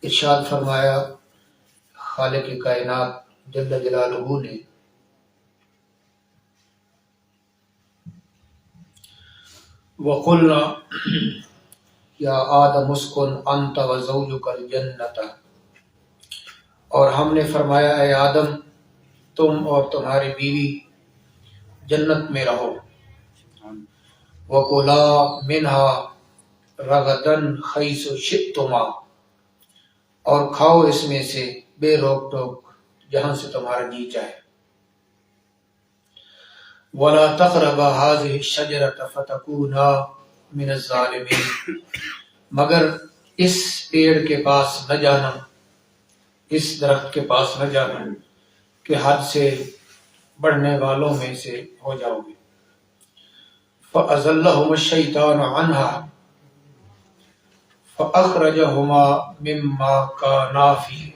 ارشاد فرمایا خالق کائنات جل جلالہ نے وَقُلْنَا یا آدم اسکن انت وزوجک الجنۃ، اور ہم نے فرمایا اے آدم تم اور تمہاری بیوی جنت میں رہو، وَكُلَا مِنْهَا رَغَدًا حَيْثُ شِئْتُمَا، اور کھاؤ اس میں سے بے روک ٹوک جہاں سے تمہارا جی چاہے، وَلَا تَقْرَبَا هَٰذِهِ الشَّجَرَةَ فَتَكُونَا مِنَ الظَّالِمِينَ، مگر اس پیڑ کے پاس نہ جانا، اس درخت کے پاس نہ جانا کہ حد سے بڑھنے والوں میں سے ہو جاؤ گے۔ فَأَزَلَّهُمَا الشَّيْطَانُ عَنْهَا فَأَخْرَجَهُمَا مِمَّا كَانَا فِيهِ،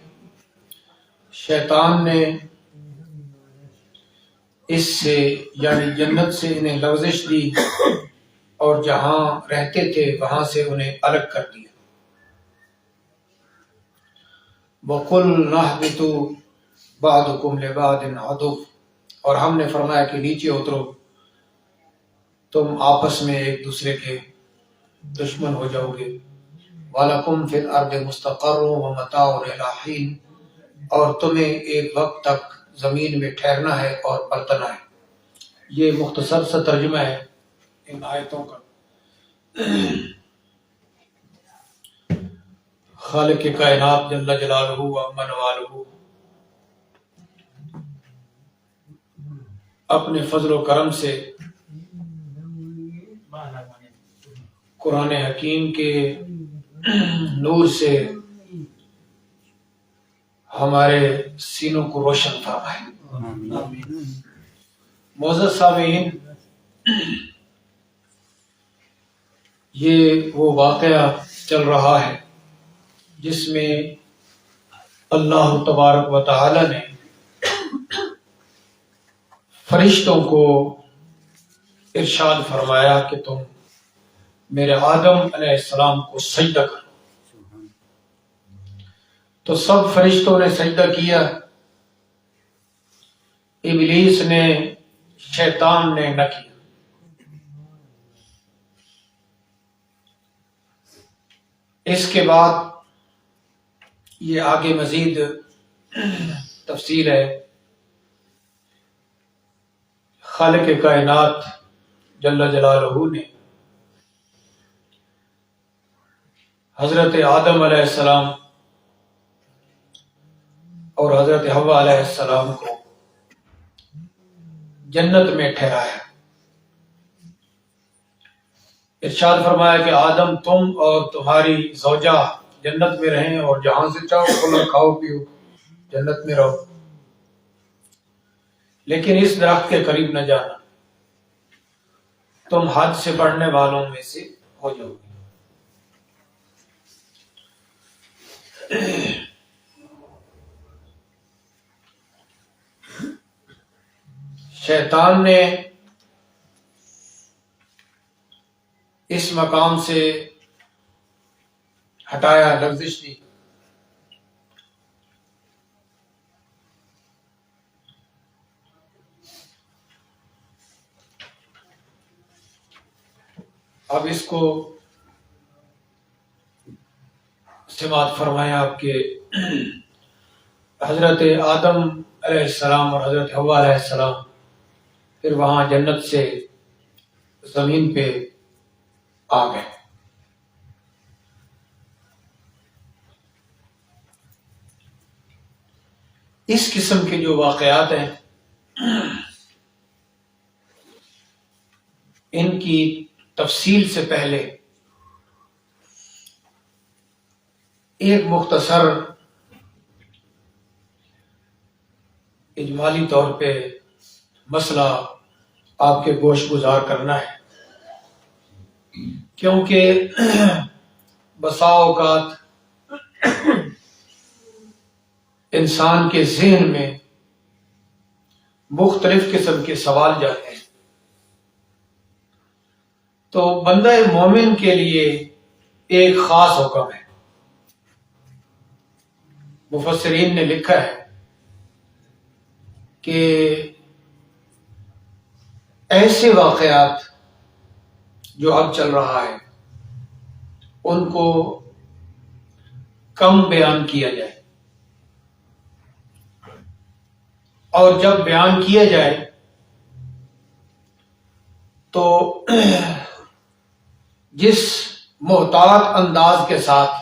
شیطان نے اس سے یعنی جنت سے انہیں لغزش دی اور جہاں رہتے تھے وہاں سے انہیں الگ کر دیا۔ وَقُلْنَا اهْبِطُوا بَعْضُكُمْ لِبَعْضٍ عَدُوٌّ، اور ہم نے فرمایا کہ نیچے اترو، تم آپس میں ایک دوسرے کے دشمن ہو جاؤ گے۔ وَلَكُمْ فِي الْأَرْضِ مُسْتَقَرٌّ وَمَتَاعٌ إِلَىٰ حِينٍ، اور تمہیں ایک وقت تک زمین میں ٹھہرنا ہے اور پلٹنا ہے۔ یہ مختصر سا ترجمہ ہے ان آیتوں کا۔ خالق کائنات جل جلالہ و عم نوالہ اپنے فضل و کرم سے قرآن حکیم کے نور سے ہمارے سینوں کو روشن فرمائے۔ معزز سامعین، یہ وہ واقعہ چل رہا ہے جس میں اللہ تبارک و تعالی نے فرشتوں کو ارشاد فرمایا کہ تم میرے آدم علیہ السلام کو سجدہ کرو، تو سب فرشتوں نے سجدہ کیا، ابلیس نے، شیطان نے نہ کیا۔ اس کے بعد یہ آگے مزید تفصیل ہے۔ خالق کائنات جل جلالہ نے حضرت آدم علیہ السلام اور حضرت حوا علیہ السلام کو جنت میں ٹھہرایا۔ ارشاد فرمایا کہ آدم تم اور تمہاری زوجہ جنت میں رہیں اور جہاں سے چاہو کھلو کھاؤ پیو، جنت میں رہو، لیکن اس درخت کے قریب نہ جانا، تم حد سے بڑھنے والوں میں سے ہو جاؤ گے۔ شیطان نے اس مقام سے ہٹایا، لغزش دی۔ اب اس کو سماعت فرمائیں آپ کے حضرت آدم علیہ السلام اور حضرت حوا علیہ السلام پھر وہاں جنت سے زمین پہ آ گئے۔ اس قسم کے جو واقعات ہیں ان کی تفصیل سے پہلے ایک مختصر اجمالی طور پہ مسئلہ آپ کے گوش گزار کرنا ہے، کیونکہ بسا اوقات انسان کے ذہن میں مختلف قسم کے سوال جاتے ہیں، تو بندہ مومن کے لیے ایک خاص حکم ہے۔ مفسرین نے لکھا ہے کہ ایسے واقعات جو اب چل رہا ہے ان کو کم بیان کیا جائے، اور جب بیان کیا جائے تو جس محتاط انداز کے ساتھ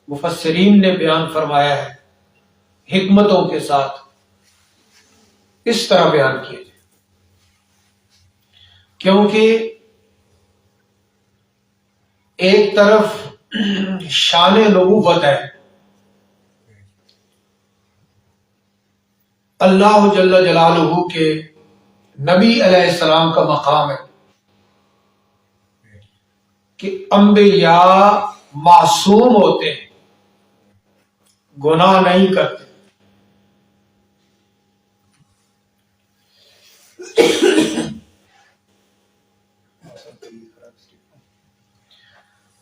مفسرین نے بیان فرمایا ہے، حکمتوں کے ساتھ اس طرح بیان کیا جائے، کیونکہ ایک طرف شان نبوت ہے، اللہ جل جلالہ کے نبی علیہ السلام کا مقام ہے کہ انبیاء معصوم ہوتے ہیں، گناہ نہیں کرتے۔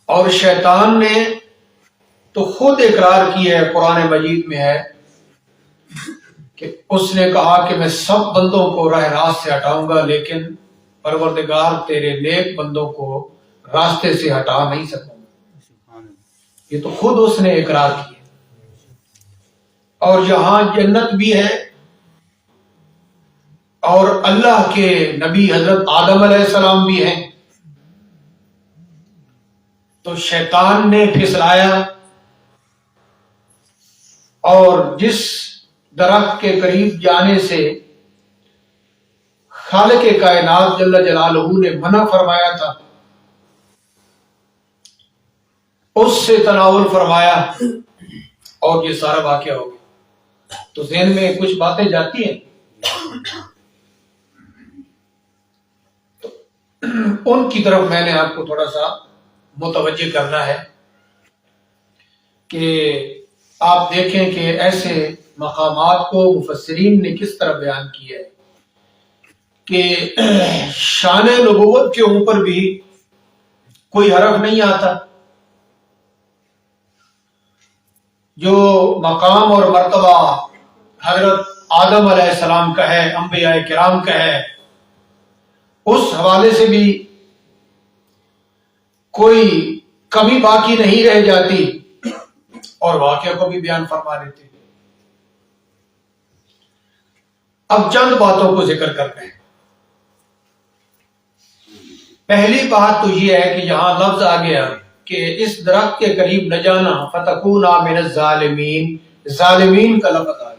اور شیطان نے تو خود اقرار کیا ہے، قرآن مجید میں ہے کہ اس نے کہا کہ میں سب بندوں کو راہ راست سے ہٹاؤں گا، لیکن پروردگار تیرے نیک بندوں کو راستے سے ہٹا نہیں سکوں گا۔ یہ تو خود اس نے اقرار کیا۔ اور یہاں جنت بھی ہے، اور اللہ کے نبی حضرت آدم علیہ السلام بھی ہیں، تو شیطان نے پھسلایا اور جس درخت کے قریب جانے سے خالق کائنات جل جلالہ نے منع فرمایا تھا، اس سے تناول فرمایا اور یہ سارا واقعہ ہو گیا۔ تو ذہن میں کچھ باتیں جاتی ہیں، تو ان کی طرف میں نے آپ کو تھوڑا سا متوجہ کرنا ہے کہ آپ دیکھیں کہ ایسے مقامات کو مفسرین نے کس طرح بیان کیا ہے کہ شان نبوت کے اوپر بھی کوئی حرف نہیں آتا، جو مقام اور مرتبہ حضرت آدم علیہ السلام کا ہے، انبیاء کرام کا ہے، اس حوالے سے بھی کوئی کمی باقی نہیں رہ جاتی، اور واقعہ کو بھی بیان فرما دیتے۔ اب چند باتوں کو ذکر کرتے ہیں۔ پہلی بات تو یہ ہے کہ یہاں لفظ آ گیا کہ اس درخت کے قریب نہ جانا، فتکونا من الظالمین، ظالمین کا لفظ آ گیا۔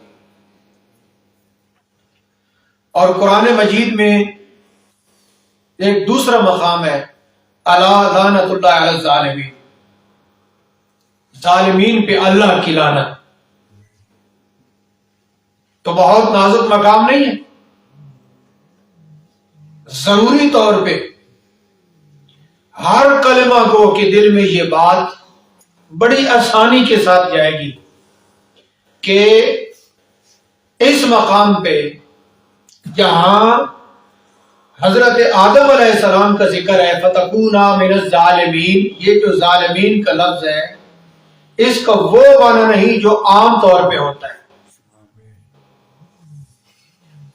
اور قرآن مجید میں ایک دوسرا مقام ہے، الا لعنۃ اللہ علی الظالمین، ظالمین پہ اللہ کی لعنت۔ تو بہت نازک مقام نہیں ہے، ضروری طور پہ ہر کلمہ کو کہ دل میں یہ بات بڑی آسانی کے ساتھ جائے گی کہ اس مقام پہ جہاں حضرت آدم علیہ السلام کا ذکر ہے، فتکونا من الظالمین، یہ جو ظالمین کا لفظ ہے اس کا وہ معنی نہیں جو عام طور پہ ہوتا ہے،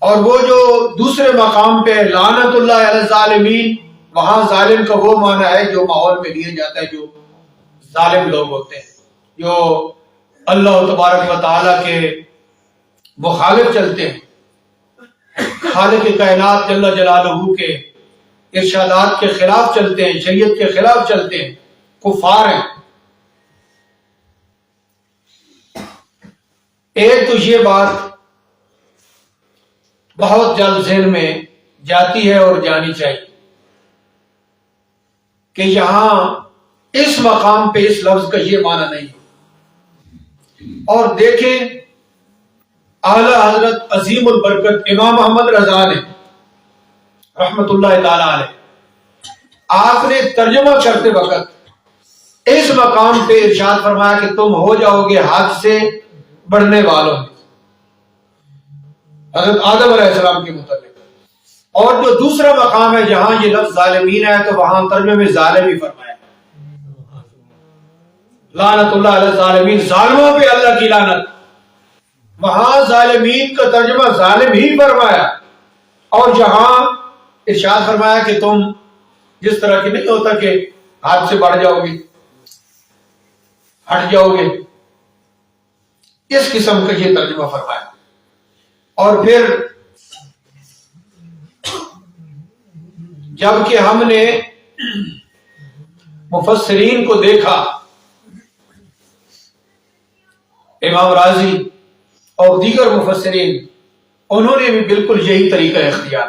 اور وہ جو دوسرے مقام پہ لعنت اللہ علی الظالمین، وہاں ظالم کا وہ معنی ہے جو ماحول میں لیا جاتا ہے، جو ظالم لوگ ہوتے ہیں، جو اللہ تبارک و تعالیٰ کے مخالف چلتے ہیں، خالق کائنات جل جلالہ کے ارشادات کے خلاف چلتے ہیں، شریعت کے خلاف چلتے ہیں، کفار ہیں۔ ایک تو یہ بات بہت جلد ذہن میں جاتی ہے اور جانی چاہیے کہ یہاں اس مقام پہ اس لفظ کا یہ معنی نہیں ہے۔ اور دیکھیں اعلی حضرت عظیم البرکت امام محمد رضا نے رحمت اللہ تعالی علیہ، آپ نے ترجمہ کرتے وقت اس مقام پہ ارشاد فرمایا کہ تم ہو جاؤ گے حد سے بڑھنے والوں میں، حضرت آدم علیہ السلام کے متعلق۔ اور جو دوسرا مقام ہے جہاں یہ لفظ ظالمین ہے تو وہاں ترجمے میں ظالم ہی فرمایا، لعنت اللہ علی الظالمین، ظالموں پہ اللہ کی لعنت. وہاں ظالمین کا ترجمہ ظالم ہی فرمایا، اور جہاں ارشاد فرمایا کہ تم جس طرح کی نہیں ہوتا کہ ہاتھ سے بڑھ جاؤ گے، ہٹ جاؤ گے، اس قسم کا یہ ترجمہ فرمایا. اور پھر جب کہ ہم نے مفسرین کو دیکھا، امام راضی اور دیگر مفسرین، انہوں نے بھی بالکل یہی طریقہ اختیار کیا.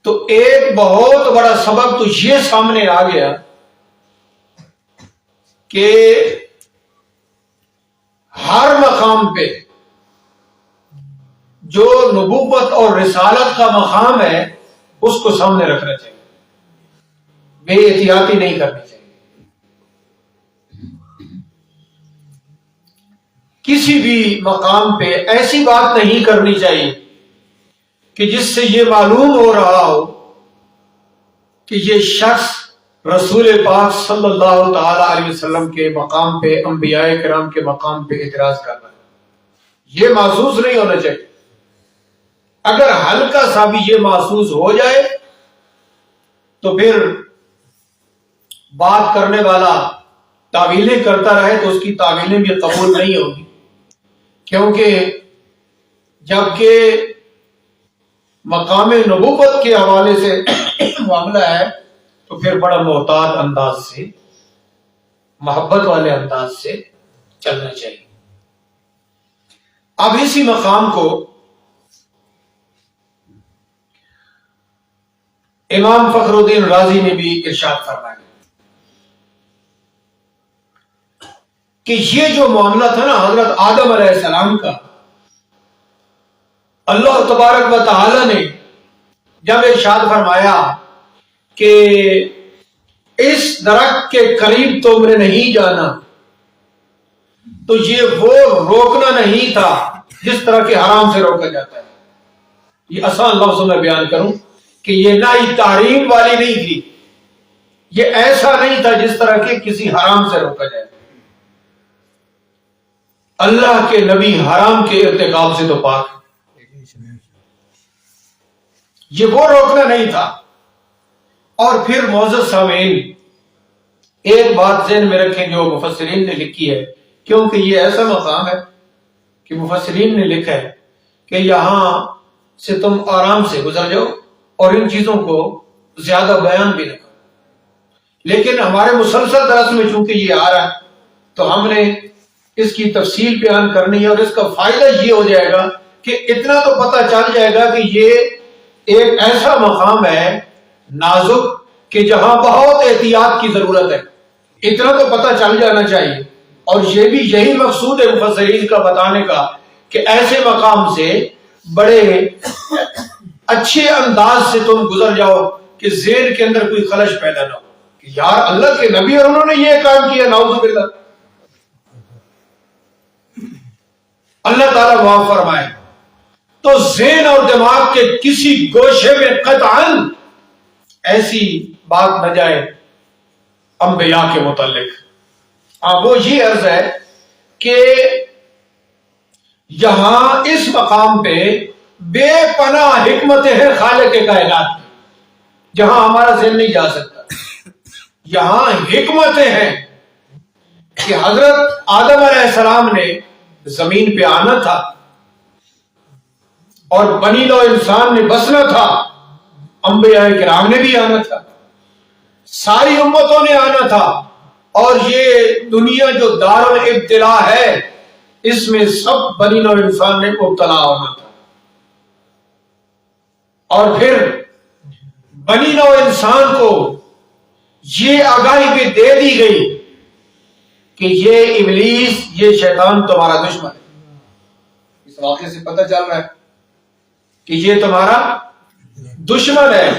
تو ایک بہت بڑا سبب تو یہ سامنے آ گیا کہ ہر مقام پہ جو نبوت اور رسالت کا مقام ہے اس کو سامنے رکھنا چاہیے، بے احتیاطی نہیں کرنی چاہیے. کسی بھی مقام پہ ایسی بات نہیں کرنی چاہیے کہ جس سے یہ معلوم ہو رہا ہو کہ یہ شخص رسول پاک صلی اللہ تعالی علیہ وسلم کے مقام پہ، انبیاء کرام کے مقام پہ اعتراض کر رہا ہے. یہ محسوس نہیں ہونا چاہیے. اگر ہلکا سا بھی یہ محسوس ہو جائے تو پھر بات کرنے والا تعویلیں کرتا رہے تو اس کی تعویلیں بھی قبول نہیں ہوگی، کیونکہ جبکہ مقام نبوت کے حوالے سے معاملہ ہے تو پھر بڑا محتاط انداز سے، محبت والے انداز سے چلنا چاہیے. اب اسی مقام کو امام فخر الدین رازی نے بھی ارشاد فرمایا کہ یہ جو معاملہ تھا نا حضرت آدم علیہ السلام کا، اللہ تبارک و تعالی نے جب ارشاد فرمایا کہ اس درخت کے قریب تم نے نہیں جانا، تو یہ وہ روکنا نہیں تھا جس طرح کے حرام سے روکا جاتا ہے. یہ آسان لفظوں میں بیان کروں کہ یہ نہ ہی تحریم والی نہیں تھی، یہ ایسا نہیں تھا جس طرح کے کسی حرام سے روکا جائے. اللہ کے نبی حرام کے ارتکاب سے تو پاک، یہ وہ روکنا نہیں تھا. اور پھر معزز سامعین، ایک بات ذہن میں رکھیں جو مفسرین نے لکھی ہے، کیونکہ یہ ایسا مقام ہے کہ مفسرین نے لکھا ہے کہ یہاں سے تم آرام سے گزر جاؤ اور ان چیزوں کو زیادہ بیان بھی نہ کرو. لیکن ہمارے مسلسل درس میں چونکہ یہ آ رہا ہے تو ہم نے اس کی تفصیل بیان کرنی ہے، اور اس کا فائدہ یہ ہو جائے گا کہ اتنا تو پتہ چل جائے گا کہ یہ ایک ایسا مقام ہے نازک کہ جہاں بہت احتیاط کی ضرورت ہے. اتنا تو پتہ چل جانا چاہیے. اور یہ بھی یہی مقصود ہے مفسرین کا بتانے کا کہ ایسے مقام سے بڑے اچھے انداز سے تم گزر جاؤ کہ ذہن کے اندر کوئی خلش پیدا نہ ہو کہ یار اللہ کے نبی اور انہوں نے یہ کام کیا، نعوذ باللہ. اللہ تعالیٰ معاف فرمائے. تو ذہن اور دماغ کے کسی گوشے میں قطعاً ایسی بات نہ جائے انبیاء کے متعلق. وہ یہ عرض ہے کہ یہاں اس مقام پہ بے پناہ حکمتیں ہیں خالق کائنات کی، جہاں ہمارا ذہن نہیں جا سکتا. یہاں حکمتیں ہیں کہ حضرت آدم علیہ السلام نے زمین پہ آنا تھا اور بنی نوع انسان نے بسنا تھا، انبیاء کرام نے بھی آنا تھا، ساری امتوں نے آنا تھا. اور یہ دنیا جو دار الابتلاء ہے اس میں سب بنی نوع انسان نے مبتلا ہونا تھا. اور پھر بنی نوع انسان کو یہ آگاہی بھی دے دی گئی کہ یہ ابلیس، یہ شیطان تمہارا دشمن ہے. اس واقعے سے پتہ چل رہا ہے کہ یہ تمہارا دشمن ہے.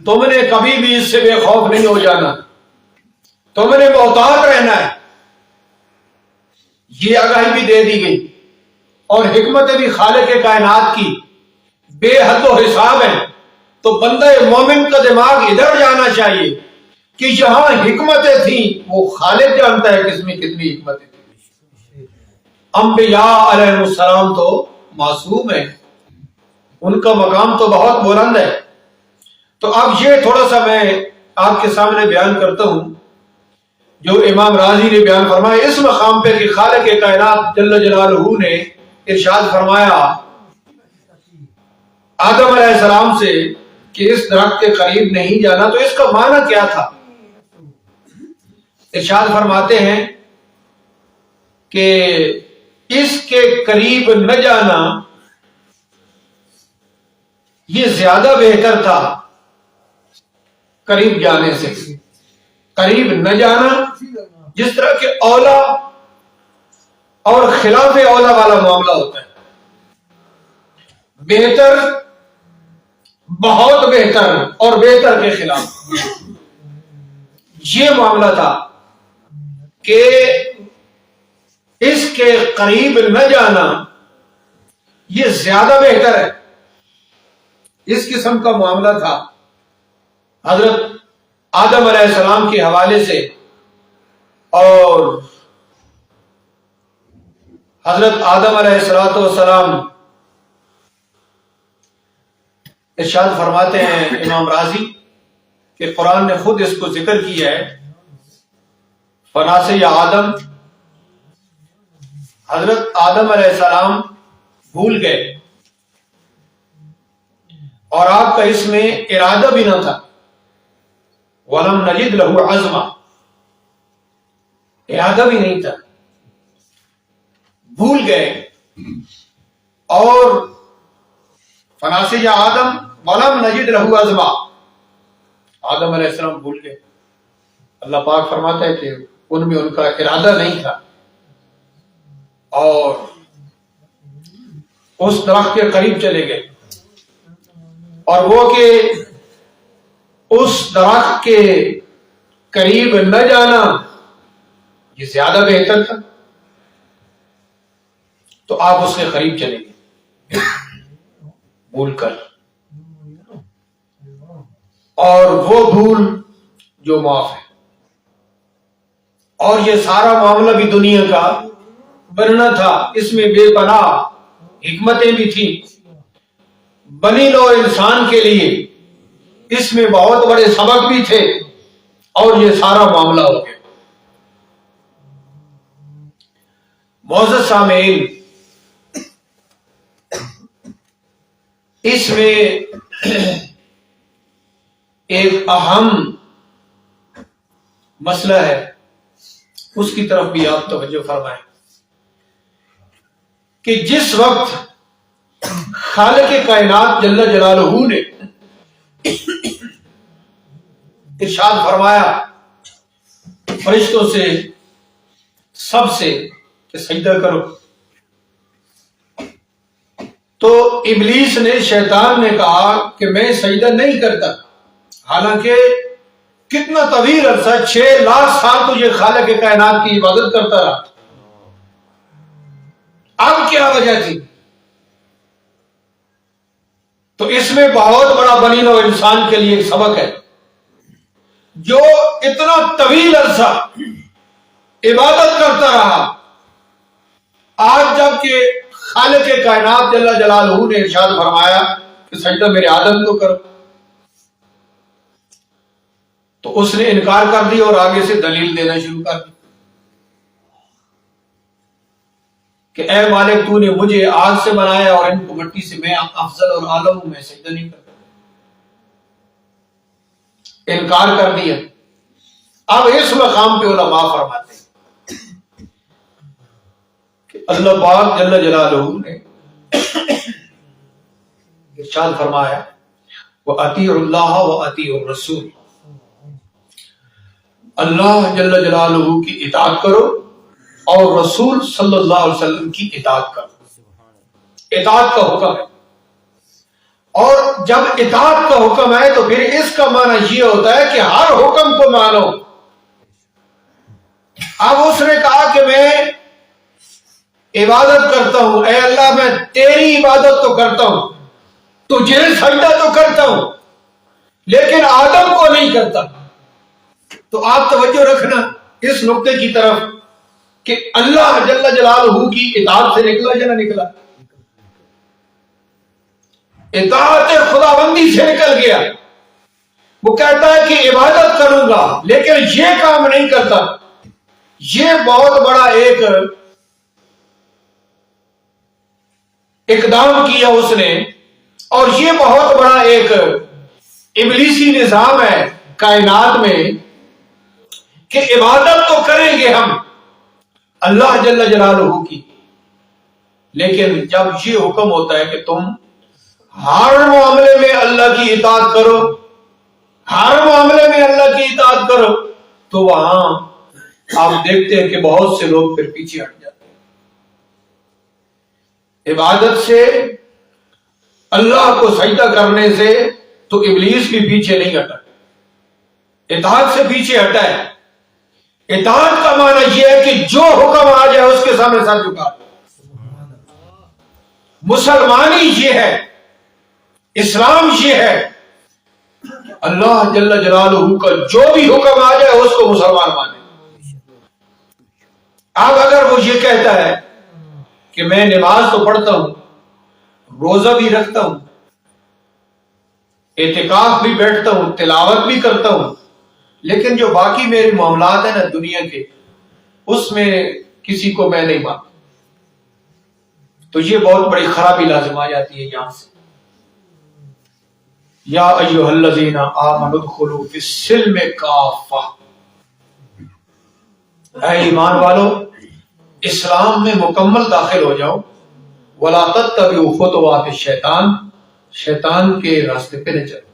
تم نے کبھی بھی اس سے بے خوف نہیں ہو جانا، تم نے محتاط رہنا ہے. یہ آگاہی بھی دے دی گئی. اور حکمت بھی خالق کائنات کی بے حد و حساب ہے. تو بندہ مومن کا دماغ ادھر جانا چاہیے کہ یہاں حکمتیں تھیں، وہ خالق جانتا ہے کس میں کتنی حکمتیں تھیں۔ انبیاء علیہ السلام تو معصوم ہیں، ان کا مقام تو بہت بلند ہے۔ تو اب یہ تھوڑا سا میں آپ کے سامنے بیان کرتا ہوں جو امام راضی نے بیان فرمایا اس مقام پہ کہ خالق کائنات جل جلالہ نے ارشاد فرمایا آدم علیہ السلام سے کہ اس درخت کے قریب نہیں جانا، تو اس کا معنی کیا تھا؟ ارشاد فرماتے ہیں کہ اس کے قریب نہ جانا یہ زیادہ بہتر تھا قریب جانے سے۔ قریب نہ جانا جس طرح کہ اولا اور خلاف اولا والا معاملہ ہوتا ہے، بہتر بہت بہتر اور بہتر کے خلاف یہ معاملہ تھا کہ اس کے قریب نہ جانا یہ زیادہ بہتر ہے، اس قسم کا معاملہ تھا۔ حضرت آدم علیہ السلام کے حوالے سے اور حضرت آدم علیہ السلام ارشاد فرماتے ہیں امام راضی کہ قرآن نے خود اس کو ذکر کیا ہے، فنا سے یا آدم، حضرت آدم علیہ السلام بھول گئے اور آپ کا اس میں ارادہ بھی نہ تھا، وَلَمْ نَجِدْ لَهُ عَزْمًا، ارادہ بھی نہیں تھا، بھول گئے۔ اور فناسی یا آدم وَلَمْ نَجِدْ لَهُ عَزْمًا، آدم علیہ السلام بھول گئے۔ اللہ پاک فرماتا ہے کہ ان میں ان کا ارادہ نہیں تھا اور اس درخت کے قریب چلے گئے، اور وہ کہ اس درخت کے قریب نہ جانا یہ زیادہ بہتر تھا، تو آپ اس کے قریب چلیں گے بھول کر، اور وہ بھول جو معاف ہے۔ اور یہ سارا معاملہ بھی دنیا کا بننا تھا، اس میں بے پناہ حکمتیں بھی تھیں بنی نوع انسان کے لیے، اس میں بہت بڑے سبق بھی تھے، اور یہ سارا معاملہ ہو گیا۔ معزز سامعین، اس میں ایک اہم مسئلہ ہے، اس کی طرف بھی آپ توجہ فرمائیں کہ جس وقت خالق کائنات جل جلالہ نے ارشاد فرمایا فرشتوں سے سب سے کہ سجدہ کرو، تو ابلیس نے، شیطان نے کہا کہ میں سجدہ نہیں کرتا، حالانکہ کتنا طویل عرصہ 6 لاکھ سال تو یہ خالق کائنات کی عبادت کرتا رہا، اب کیا وجہ تھی؟ تو اس میں بہت بڑا بنی نوع انسان کے لیے ایک سبق ہے، جو اتنا طویل عرصہ عبادت کرتا رہا، آج جب کہ خالق کائنات جل جلالہ نے ارشاد فرمایا کہ سجدہ میرے آدم کو کرو، تو اس نے انکار کر دیا اور آگے سے دلیل دینا شروع کر دی کہ اے مالک تو نے مجھے آگ سے بنایا اور ان کو مٹی سے، میں افضل اور اعلی ہوں، میں سجدہ نہیں کرتا، انکار کر دیا۔ اب اس مقام پہ علماء فرماتے ہیں کہ اللہ پاک جل جلالہ نے ارشاد فرمایا وَأَطِيعُوا اللَّهَ وَأَطِيعُوا الرَّسُولَ، اللہ جل جلالہ کی اطاعت کرو اور رسول صلی اللہ علیہ وسلم کی اطاعت کرو، اطاعت کا حکم ہے۔ اور جب اطاعت کا حکم ہے تو پھر اس کا معنی یہ ہوتا ہے کہ ہر حکم کو مانو۔ اب اس نے کہا کہ میں عبادت کرتا ہوں، اے اللہ میں تیری عبادت تو کرتا ہوں، تجھے سجدہ تو کرتا ہوں، لیکن آدم کو نہیں کرتا۔ تو آپ توجہ رکھنا اس نقطے کی طرف کہ اللہ جل جلالہ کی اطاعت سے نکلا یا نہ نکلا؟ اطاعت خداوندی سے نکل گیا. وہ کہتا ہے کہ عبادت کروں گا لیکن یہ کام نہیں کرتا. یہ بہت بڑا ایک اقدام کیا اس نے، اور یہ بہت بڑا ایک ابلیسی نظام ہے کائنات میں کہ عبادت تو کریں گے ہم اللہ جل جلالہ کی، لیکن جب یہ حکم ہوتا ہے کہ تم ہر معاملے میں اللہ کی اطاعت کرو، ہر معاملے میں اللہ کی اطاعت کرو، تو وہاں آپ دیکھتے ہیں کہ بہت سے لوگ پھر پیچھے ہٹ جاتے ہیں. عبادت سے، اللہ کو سجدہ کرنے سے تو ابلیس بھی پیچھے نہیں ہٹا، اطاعت سے پیچھے ہٹا ہے. اطاعت کا معنی یہ ہے کہ جو حکم آ جائے اس کے سامنے سر جھکا. مسلمانی یہ ہے، اسلام یہ ہے، اللہ جل جلالہ کا جو بھی حکم آ جائے اس کو مسلمان مانے. اب اگر وہ یہ کہتا ہے کہ میں نماز تو پڑھتا ہوں، روزہ بھی رکھتا ہوں، اعتکاف بھی بیٹھتا ہوں، تلاوت بھی کرتا ہوں، لیکن جو باقی میرے معاملات ہیں نا دنیا کے، اس میں کسی کو میں نہیں مانتا، تو یہ بہت بڑی خرابی لازم آ جاتی ہے یہاں سے. یا ایھا الذین آمنوا ادخلوا فی السلم کافہ، اے ایمان والو اسلام میں مکمل داخل ہو جاؤ. ولا تتبعوا خطوات الشیطان، شیطان کے راستے پہ نہ چلو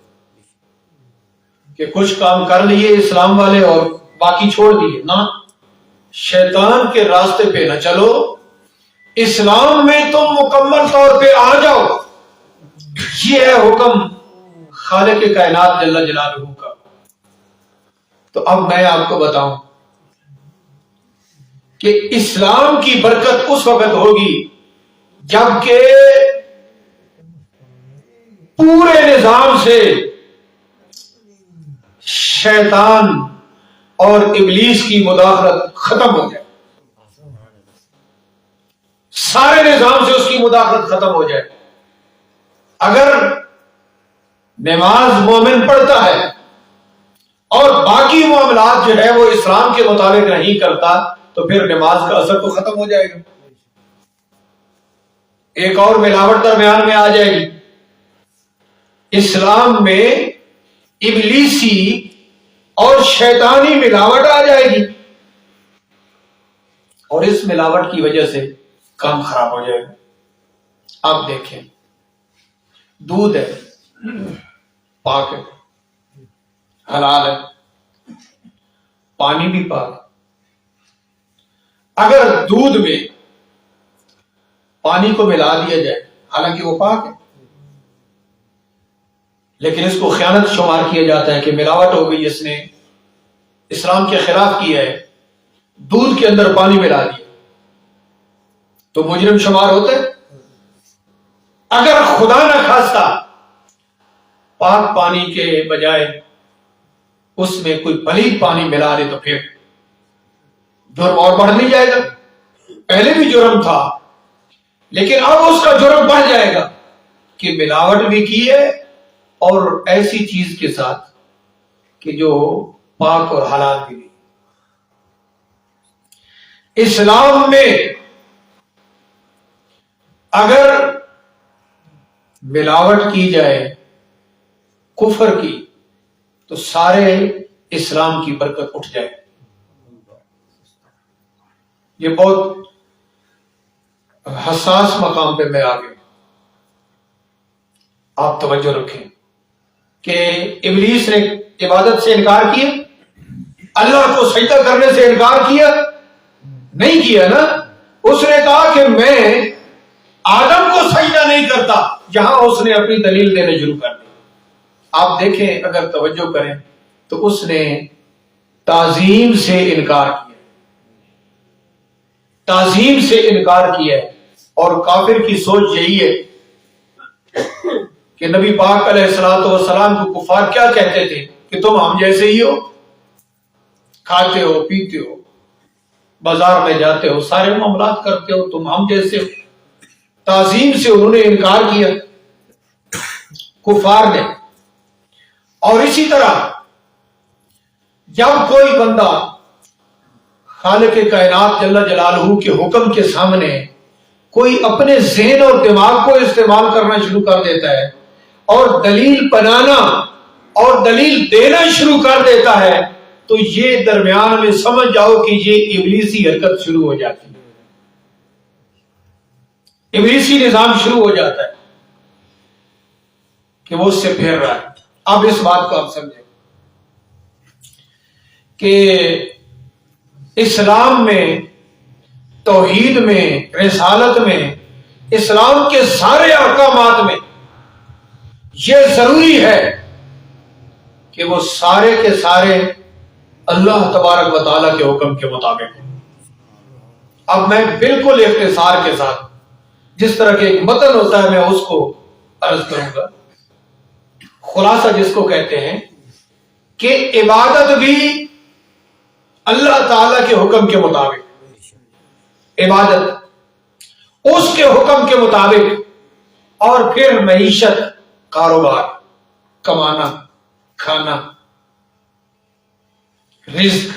کہ کچھ کام کر لیے اسلام والے اور باقی چھوڑ دیے، نہ، شیطان کے راستے پہ نہ چلو. اسلام میں تم مکمل طور پہ آ جاؤ. یہ ہے حکم خالق کائنات جل جلالہ کا. تو اب میں آپ کو بتاؤں کہ اسلام کی برکت اس وقت ہوگی جبکہ پورے نظام سے شیطان اور ابلیس کی مداخلت ختم ہو جائے، سارے نظام سے اس کی مداخلت ختم ہو جائے. اگر نماز مومن پڑھتا ہے اور باقی معاملات جو ہے وہ اسلام کے مطابق نہیں کرتا تو پھر نماز کا اثر تو ختم ہو جائے گا. ایک اور ملاوٹ درمیان میں آ جائے گی. اسلام میں ابلیسی اور شیطانی ملاوٹ آ جائے گی، اور اس ملاوٹ کی وجہ سے کام خراب ہو جائے گا. آپ دیکھیں، دودھ ہے، پاک ہے، حلال ہے، پانی بھی پاک. اگر دودھ میں پانی کو ملا دیا جائے حالانکہ وہ پاک ہے، لیکن اس کو خیانت شمار کیا جاتا ہے کہ ملاوٹ ہو گئی، اس نے اسلام کے خلاف کیا ہے، دودھ کے اندر پانی ملا دیا، تو مجرم شمار ہوتے. اگر خدا نہ خواستہ پاک پانی کے بجائے اس میں کوئی پلید پانی ملا دے تو پھر جرم اور بڑھ نہیں جائے گا؟ پہلے بھی جرم تھا لیکن اب اس کا جرم بڑھ جائے گا کہ ملاوٹ بھی کی ہے اور ایسی چیز کے ساتھ کہ جو پاک اور حلال بھی نہیں. اسلام میں اگر ملاوٹ کی جائے کفر کی تو سارے اسلام کی برکت اٹھ جائے. یہ بہت حساس مقام پہ میں آ گیا. آپ توجہ رکھیں کہ ابلیس نے عبادت سے انکار کیا، اللہ کو سجدہ کرنے سے انکار کیا نہیں کیا نا. اس نے کہا کہ میں آدم کو سجدہ نہیں کرتا، جہاں اس نے اپنی دلیل دینے شروع کر دی. آپ دیکھیں اگر توجہ کریں تو اس نے تعظیم سے انکار کیا، تعظیم سے انکار کیا. اور کافر کی سوچ یہی ہے کہ نبی پاک علیہ الصلوۃ والسلام کو کفار کیا کہتے تھے کہ تم ہم جیسے ہی ہو. کھاتے ہو پیتے ہو بازار میں جاتے ہو سارے معاملات کرتے ہو تم ہم جیسے ہو. تعظیم سے انہوں نے انکار کیا کفار نے. اور اسی طرح جب کوئی بندہ خالق کائنات جل جلالہ کے حکم کے سامنے کوئی اپنے ذہن اور دماغ کو استعمال کرنا شروع کر دیتا ہے اور دلیل بنانا اور دلیل دینا شروع کر دیتا ہے تو یہ درمیان میں سمجھ جاؤ کہ یہ ابلیسی حرکت شروع ہو جاتی ہے, ابلیسی نظام شروع ہو جاتا ہے کہ وہ اس سے پھیر رہا ہے. اب اس بات کو آپ سمجھیں کہ اسلام میں توحید میں رسالت میں اسلام کے سارے احکامات میں یہ ضروری ہے کہ وہ سارے کے سارے اللہ تبارک و تعالیٰ کے حکم کے مطابق ہیں. اب میں بالکل اختصار کے ساتھ جس طرح کے ایک متن ہوتا ہے میں اس کو عرض کروں گا. خلاصہ جس کو کہتے ہیں کہ عبادت بھی اللہ تعالیٰ کے حکم کے مطابق, عبادت اس کے حکم کے مطابق, اور پھر معیشت کاروبار کمانا کھانا رزق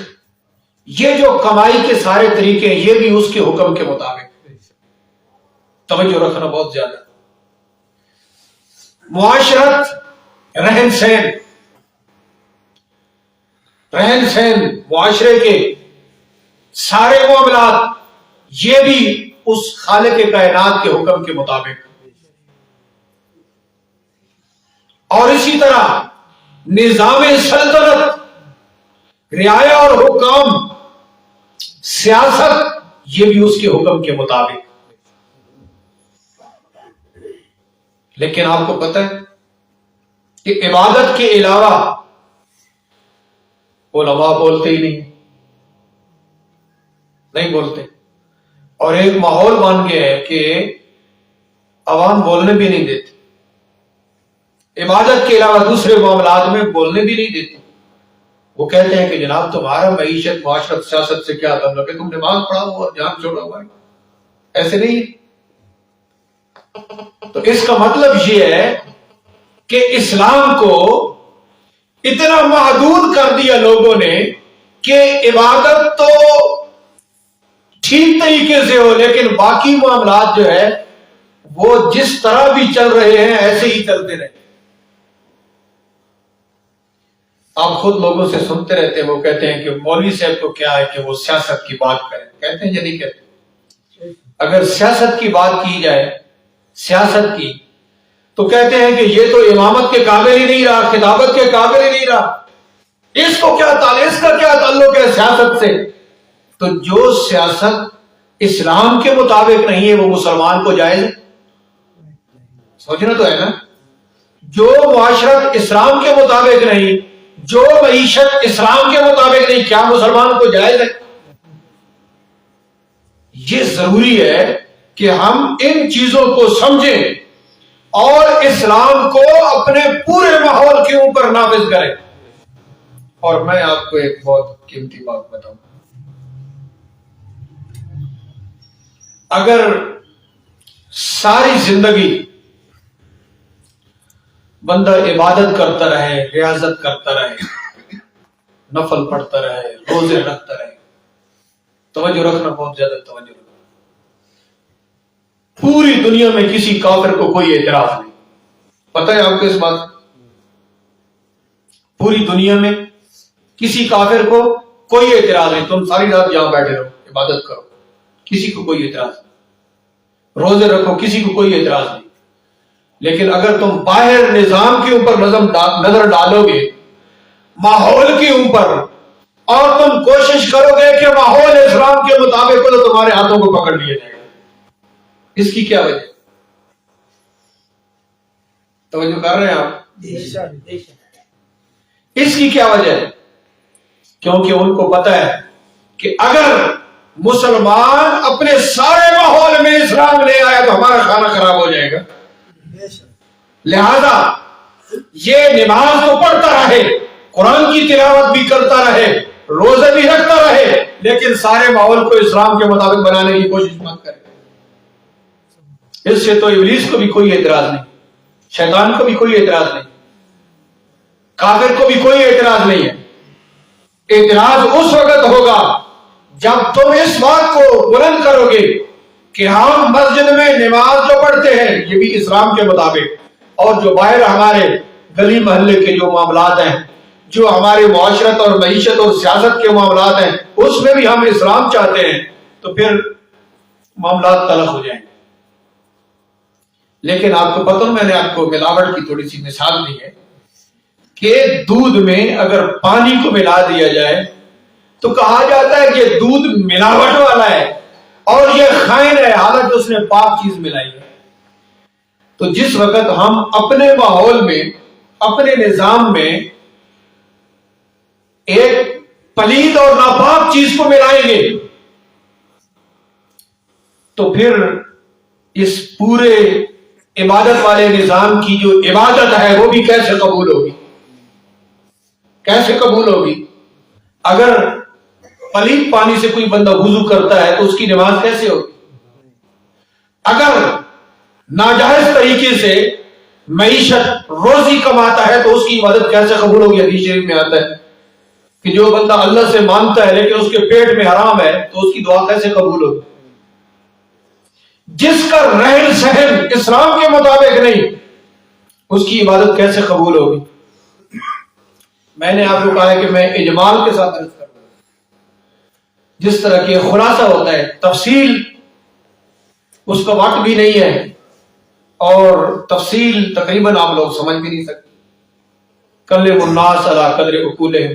یہ جو کمائی کے سارے طریقے ہیں یہ بھی اس کے حکم کے مطابق. توجہ رکھنا بہت زیادہ. معاشرت رہن سہن معاشرے کے سارے معاملات یہ بھی اس خالق کائنات کے حکم کے مطابق. اور اسی طرح نظام سلطنت رعایا اور حکام سیاست یہ بھی اس کے حکم کے مطابق. لیکن آپ کو پتہ ہے کہ عبادت کے علاوہ علماء بولتے ہی نہیں بولتے, اور ایک ماحول بن گیا ہے کہ عوام بولنے بھی نہیں دیتے, عبادت کے علاوہ دوسرے معاملات میں بولنے بھی نہیں دیتے. وہ کہتے ہیں کہ جناب تمہارا معیشت معاشرت سیاست سے کیا تعلق ہے, تم نماز پڑھا ہوا اور جان چھوڑا ہوا ہے. ایسے نہیں. تو اس کا مطلب یہ ہے کہ اسلام کو اتنا محدود کر دیا لوگوں نے کہ عبادت تو ٹھیک طریقے سے ہو لیکن باقی معاملات جو ہے وہ جس طرح بھی چل رہے ہیں ایسے ہی چلتے رہے. آپ خود لوگوں سے سنتے رہتے ہیں وہ کہتے ہیں کہ مولوی صاحب کو کیا ہے کہ وہ سیاست کی بات کریں. کہتے ہیں یا نہیں کہتے؟ اگر سیاست کی بات کی جائے سیاست کی تو کہتے ہیں کہ یہ تو امامت کے قابل ہی نہیں رہا, خطابت کے قابل ہی نہیں رہا, اس کا کیا تعلق ہے سیاست سے. تو جو سیاست اسلام کے مطابق نہیں ہے وہ مسلمان کو جائز ہے؟ سوچنا تو ہے نا. جو معاشرت اسلام کے مطابق نہیں, جو معیشت اسلام کے مطابق نہیں, کیا مسلمان کو جائز ہے؟ یہ ضروری ہے کہ ہم ان چیزوں کو سمجھیں اور اسلام کو اپنے پورے ماحول کے اوپر نافذ کریں. اور میں آپ کو ایک بہت قیمتی بات بتاؤں. اگر ساری زندگی بندہ عبادت کرتا رہے, ریاضت کرتا رہے, نفل پڑھتا رہے, روزے رکھتا رہے, توجہ رکھنا بہت زیادہ توجہ رکھنا, پوری دنیا میں کسی کافر کو کوئی اعتراض نہیں. پتہ ہے آپ کو اس بات؟ پوری دنیا میں کسی کافر کو کوئی اعتراض نہیں. تم ساری رات جہاں بیٹھے رہو عبادت کرو, کسی کو کوئی اعتراض نہیں. روزے رکھو, کسی کو کوئی اعتراض نہیں. لیکن اگر تم باہر نظام کے اوپر نظر ڈالو گے, ماحول کے اوپر, اور تم کوشش کرو گے کہ ماحول اسلام کے مطابق ہو تو تمہارے ہاتھوں کو پکڑ لیا جائے گا. اس کی کیا وجہ؟ توجہ کر رہے ہیں آپ؟ اس کی کیا وجہ ہے؟ کیونکہ ان کو پتہ ہے کہ اگر مسلمان اپنے سارے ماحول میں اسلام لے آیا تو ہمارا کھانا خراب ہو جائے گا. لہذا یہ نماز تو پڑھتا رہے, قرآن کی تلاوت بھی کرتا رہے, روزے بھی رکھتا رہے لیکن سارے ماحول کو اسلام کے مطابق بنانے کی کوشش مت کرے. اس سے تو ابلیس کو بھی کوئی اعتراض نہیں, شیطان کو بھی کوئی اعتراض نہیں, کافر کو بھی کوئی اعتراض نہیں ہے. اعتراض اس وقت ہوگا جب تم اس بات کو بلند کرو گے کہ ہم مسجد میں نماز جو پڑھتے ہیں یہ بھی اسلام کے مطابق, اور جو باہر ہمارے گلی محلے کے جو معاملات ہیں, جو ہماری معاشرت اور معیشت اور سیاست کے معاملات ہیں, اس میں بھی ہم اسلام چاہتے ہیں, تو پھر معاملات تلخ ہو جائیں گے. لیکن آپ کو پتہ, میں نے آپ کو ملاوٹ کی تھوڑی سی مثال دی ہے کہ دودھ میں اگر پانی کو ملا دیا جائے تو کہا جاتا ہے کہ یہ دودھ ملاوٹ والا ہے اور یہ خائن ہے, حالانکہ اس نے پاک چیز ملائی ہے. تو جس وقت ہم اپنے ماحول میں, اپنے نظام میں ایک پلید اور ناپاک چیز کو ملائیں گے تو پھر اس پورے عبادت والے نظام کی جو عبادت ہے وہ بھی کیسے قبول ہوگی, کیسے قبول ہوگی؟ اگر پلید پانی سے کوئی بندہ وضو کرتا ہے تو اس کی نماز کیسے ہوگی؟ اگر ناجائز طریقے سے معیشت روزی کماتا ہے تو اس کی عبادت کیسے قبول ہوگی؟ حدیث شریف میں آتا ہے کہ جو بندہ اللہ سے مانگتا ہے لیکن اس کے پیٹ میں حرام ہے تو اس کی دعا کیسے قبول ہوگی؟ جس کا رہن سہن اسلام کے مطابق نہیں, اس کی عبادت کیسے قبول ہوگی؟ میں نے آپ کو کہا ہے کہ میں اجمال کے ساتھ عرض کروں, جس طرح کہ خلاصہ ہوتا ہے, تفصیل اس کا وقت بھی نہیں ہے اور تفصیل تقریباً آپ لوگ سمجھ بھی نہیں سکتے. کلم الناس علی قدر عقولہم,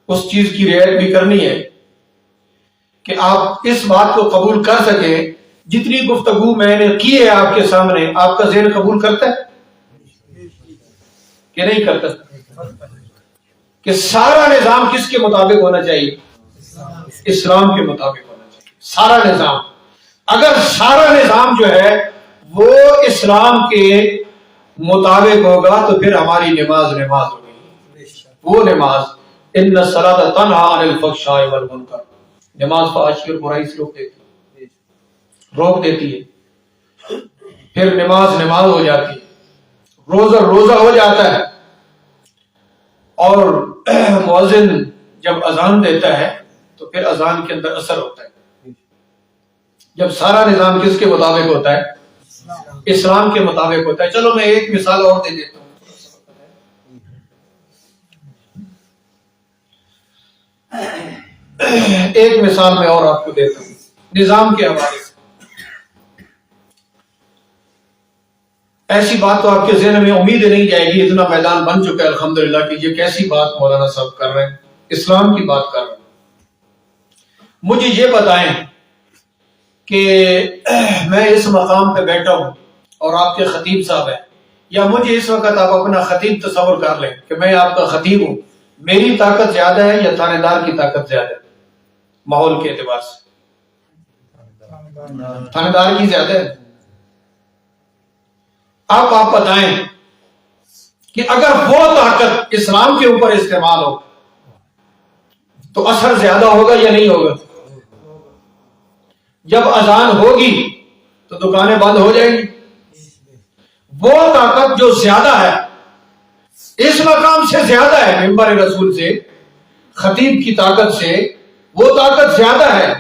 اس چیز کی رعایت بھی کرنی ہے کہ آپ اس بات کو قبول کر سکیں. جتنی گفتگو میں نے کی ہے آپ کے سامنے, آپ کا ذہن قبول کرتا ہے کہ نہیں کرتا؟ کہ سارا نظام کس کے مطابق ہونا چاہیے؟ اسلام کے مطابق ہونا چاہیے. سارا نظام, اگر سارا نظام جو ہے وہ اسلام کے مطابق ہوگا تو پھر ہماری نماز ہوگی. وہ نماز ان الصلاۃ تنہی عن الفحشاء والمنکر, نماز فحاشی اور برائی سے روک دیتی ہے. پھر نماز ہو جاتی ہے, روزہ ہو جاتا ہے, اور مؤذن جب اذان دیتا ہے تو پھر اذان کے اندر اثر ہوتا ہے. جب سارا نظام کس کے مطابق ہوتا ہے؟ اسلام کے مطابق ہوتا ہے. چلو میں ایک مثال اور دے دیتا ہوں. ایک مثال میں اور آپ کو دیتا ہوں نظام کے حوالے سے. ایسی بات تو آپ کے ذہن میں امید نہیں جائے گی, اتنا میدان بن چکا ہے الحمدللہ کہ یہ کیسی بات مولانا صاحب کر رہے ہیں, اسلام کی بات کر رہے ہیں. مجھے یہ بتائیں کہ میں اس مقام پہ بیٹھا ہوں اور آپ کے خطیب صاحب ہیں, یا مجھے اس وقت آپ اپنا خطیب تصور کر لیں کہ میں آپ کا خطیب ہوں, میری طاقت زیادہ ہے یا تھانے دار کی طاقت زیادہ ہے ماحول کے اعتبار سے؟ تھانے دار کی زیادہ ہے. اب آپ بتائیں کہ اگر وہ طاقت اسلام کے اوپر استعمال ہو تو اثر زیادہ ہوگا یا نہیں ہوگا؟ جب اذان ہوگی تو دکانیں بند ہو جائیں گی. وہ طاقت جو زیادہ ہے, اس مقام سے زیادہ ہے, منبر رسول سے, خطیب کی طاقت سے وہ طاقت زیادہ ہے,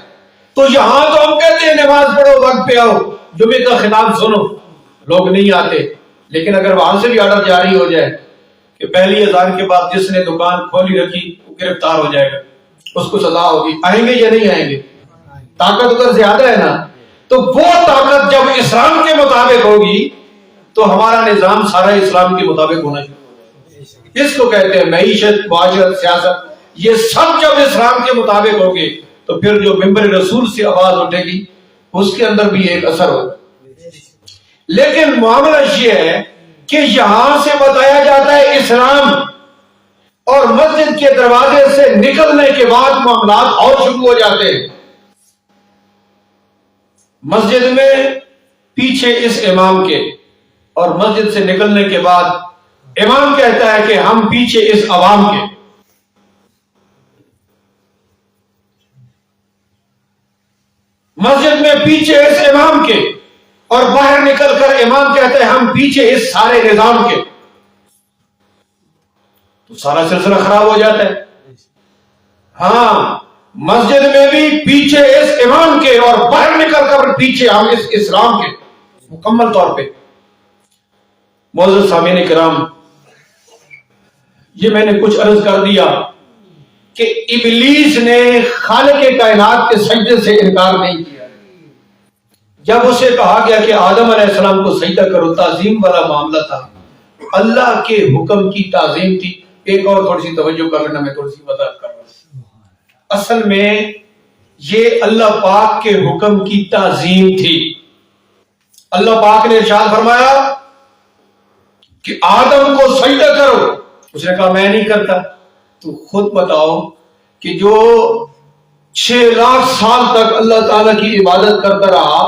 تو یہاں تو ہم کہتے ہیں نماز پڑھو, وقت پہ آؤ, جمعے کا خطاب سنو, لوگ نہیں آتے. لیکن اگر وہاں سے بھی آرڈر جاری ہو جائے کہ پہلی اذان کے بعد جس نے دکان کھولی رکھی وہ گرفتار ہو جائے گا, اس کو سزا ہوگی, آئیں گے یا نہیں آئیں گے؟ طاقت اگر زیادہ ہے نا, تو وہ طاقت جب اسلام کے مطابق ہوگی تو ہمارا نظام سارا اسلام کے مطابق ہونا چاہیے. اس کو کہتے ہیں معیشت, معاشرت, سیاست, یہ سب جب اسلام کے مطابق ہوگی تو پھر جو منبر رسول سے آواز اٹھے گی اس کے اندر بھی ایک اثر ہوگا. لیکن معاملہ یہ ہے کہ یہاں سے بتایا جاتا ہے اسلام, اور مسجد کے دروازے سے نکلنے کے بعد معاملات اور شروع ہو جاتے ہیں. مسجد میں پیچھے اس امام کے, اور مسجد سے نکلنے کے بعد امام کہتا ہے کہ ہم پیچھے اس عوام کے. مسجد میں پیچھے اس امام کے، اور باہر نکل کر امام کہتے ہیں ہم پیچھے اس سارے نظام کے، تو سارا سلسلہ خراب ہو جاتا ہے۔ ہاں، مسجد میں بھی پیچھے اس امام کے اور باہر نکل کر پیچھے ہم اس اسلام کے، مکمل طور پہ۔ معزز سامعین کرام، یہ میں نے کچھ عرض کر دیا کہ ابلیس نے خالق کائنات کے سجدے سے انکار نہیں کیا۔ جب اسے کہا گیا کہ آدم علیہ السلام کو سجدہ کرو، تعظیم والا معاملہ تھا، اللہ کے حکم کی تعظیم تھی۔ ایک اور تھوڑی سی توجہ کر لینا، میں تھوڑی سی وضاحت کر رہا ہوں۔ اصل میں یہ اللہ پاک کے حکم کی تعظیم تھی۔ اللہ پاک نے ارشاد فرمایا کہ آدم کو سجدہ کرو، اس نے کہا میں نہیں کرتا۔ تو خود بتاؤ کہ جو 6 لاکھ سال تک اللہ تعالیٰ کی عبادت کرتا رہا،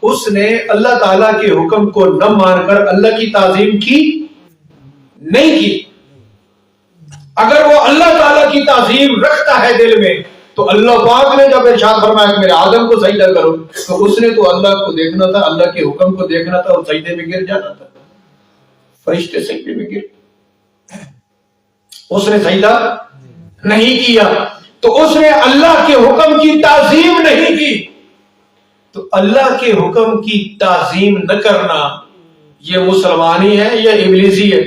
اس نے اللہ تعالیٰ کے حکم کو نہ مان کر اللہ کی تعظیم کی نہیں کی۔ اگر وہ اللہ تعالیٰ کی تعظیم رکھتا ہے دل میں، تو اللہ پاک نے جب ارشاد فرمایا کہ میرے آدم کو سجدہ کرو، تو اس نے تو اللہ کو دیکھنا تھا، اللہ کے حکم کو دیکھنا تھا، اور سجدے میں گر جانا تھا۔ فرشتے سجدے میں گر، اس نے سجدہ نہیں کیا، تو اس نے اللہ کے حکم کی تعظیم نہیں کی۔ تو اللہ کے حکم کی تعظیم نہ کرنا، یہ مسلمانی ہے یا ابلیسی ہے؟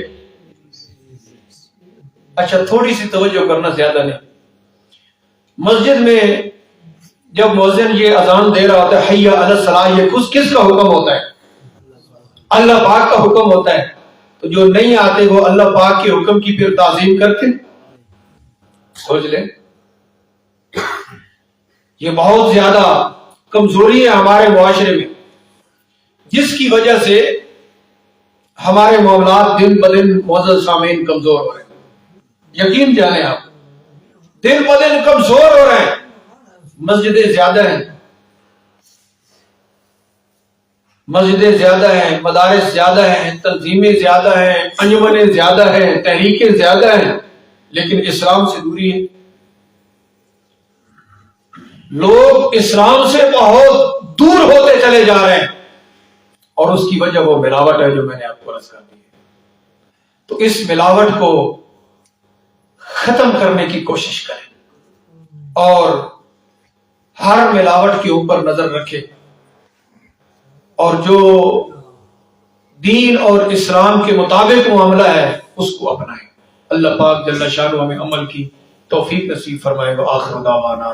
اچھا، تھوڑی سی توجہ کرنا، زیادہ نہیں۔ مسجد میں جب مؤذن یہ اذان دے رہا ہوتا ہے حی علی الصلاۃ، یہ کس کا حکم ہوتا ہے؟ اللہ پاک کا حکم ہوتا ہے۔ تو جو نہیں آتے وہ اللہ پاک کے حکم کی پھر تعظیم کرتے؟ سوچ لیں، یہ بہت زیادہ کمزوری ہے ہمارے معاشرے میں، جس کی وجہ سے ہمارے معاملات دن بدن معزز سامعین کمزور ہو رہے ہیں۔ یقین جانیں آپ، دن بدن کمزور ہو رہے ہیں۔ مسجدیں زیادہ ہیں، مسجدیں زیادہ ہیں، مدارس زیادہ ہیں، تنظیمیں زیادہ ہیں، انجمنیں زیادہ ہیں، تحریکیں زیادہ ہیں، لیکن اسلام سے دوری ہے۔ لوگ اسلام سے بہت دور ہوتے چلے جا رہے ہیں، اور اس کی وجہ وہ ملاوٹ ہے جو میں نے آپ کو عرض کر دی ہے۔ تو اس ملاوٹ کو ختم کرنے کی کوشش کریں، اور ہر ملاوٹ کے اوپر نظر رکھیں، اور جو دین اور اسلام کے مطابق معاملہ ہے اس کو اپنائیں۔ اللہ پاک جل شانہ ہمیں عمل کی توفیق نصیب فرمائے۔ وآخر دعوانا